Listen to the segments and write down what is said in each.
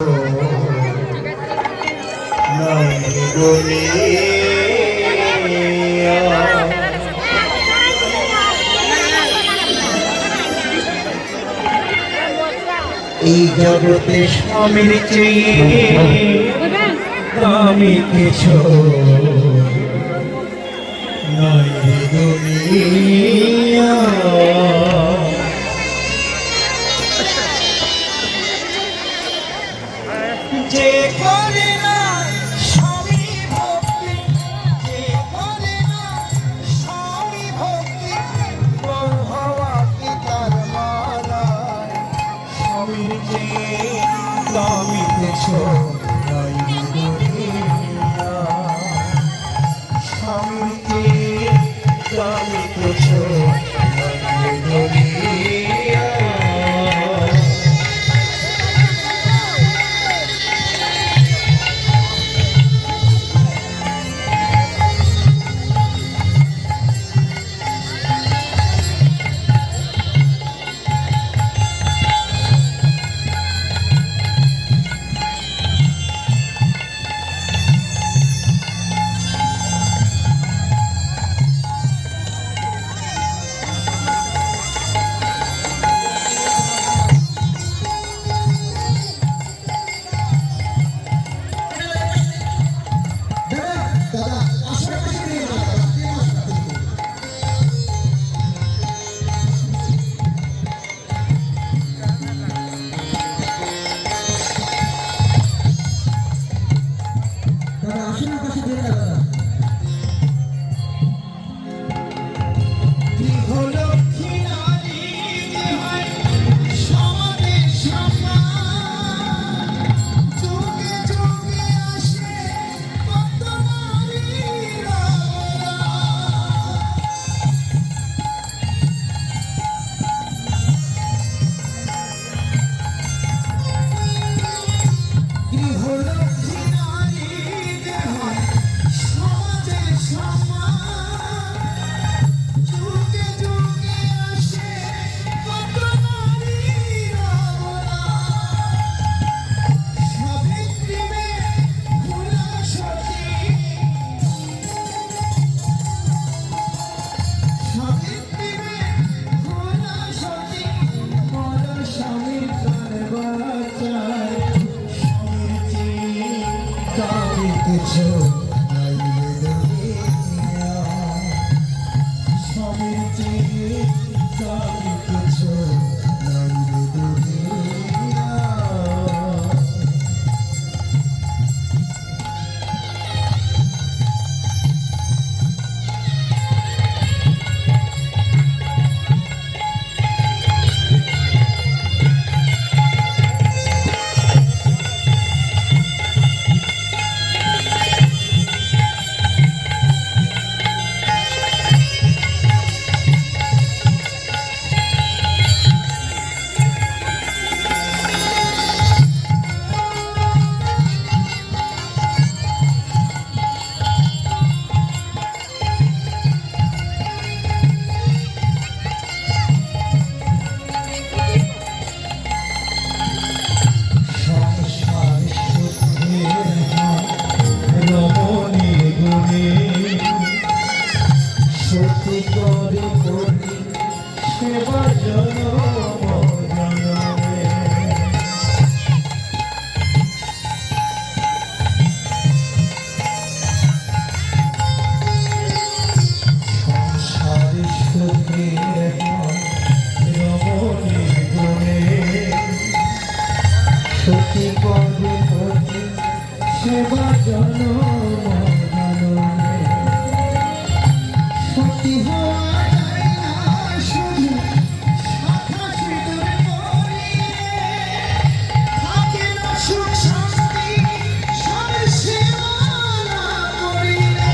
এই জগতে স্বামীর চেয়ে দামি কিছু নাই দুনিয়া। যে করে না স্বামী ভক্তি, যে করে না স্বামী ভক্তি, বউ হওয়া কি তার মালা? স্বামীর চেয়ে দামি কিছু নাই দুনিয়া। স্বামীর চেয়ে দামি কিছু নাই দুনিয়া। কিছু নাই দুনিয়া। স্বামীর চেয়ে দামি কিছু নাই দুনিয়া। সত্যি করে করি সেবা জনম জনমে। সংসারে সুখে রমণী গুণে সত্যি করে করি সেবা জনম জনমে। সত্যি হওয়া যায় না শুধু শাখা সিঁদুর পরিয়ে, থাকে না সুখ শান্তি সব সেবা না করিলে।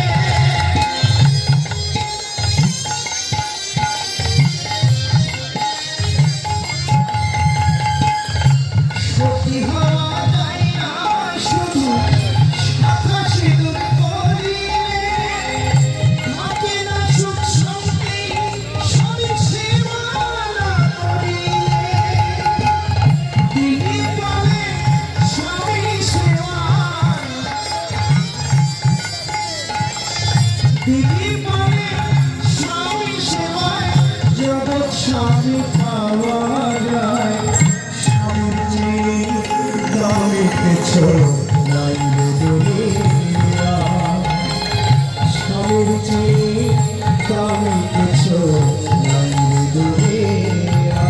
সত্যি হওয়া যায় না শুধু শাখা সিঁদুর পরিয়ে, নাই রে দুনিয়া স্বামীর চেয়ে দামি কিছু নাই রে দুনিয়া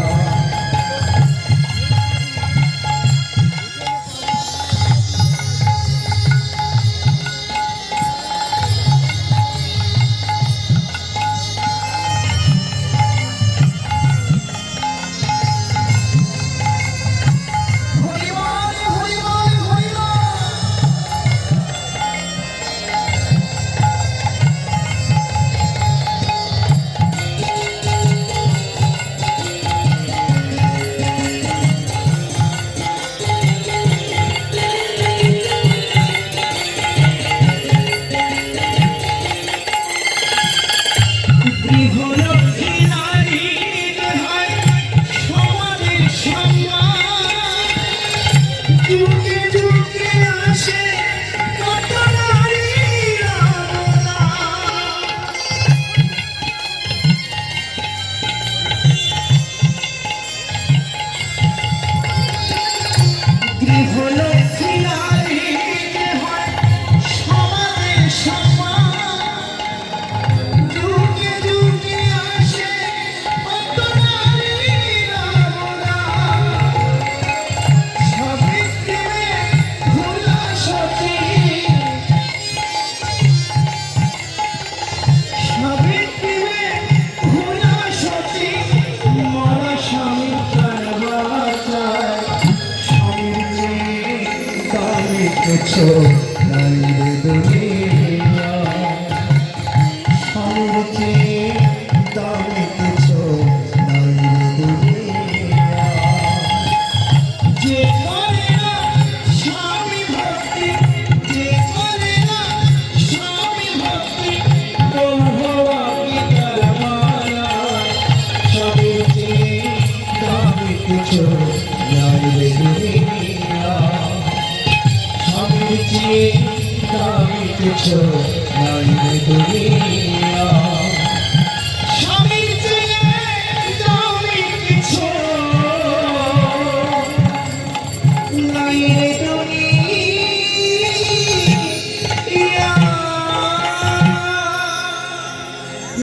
কিছু নাই রে দুনিয়া স্বামীর চেয়ে দামি কিছু নাই রে দুনিয়া যে করে না স্বামী ভক্তি যে করে না স্বামী ভক্তি বলবি তার মায়া স্বামীর চেয়ে দামি কিছু নাই রে দুনিয়া দামি কিছু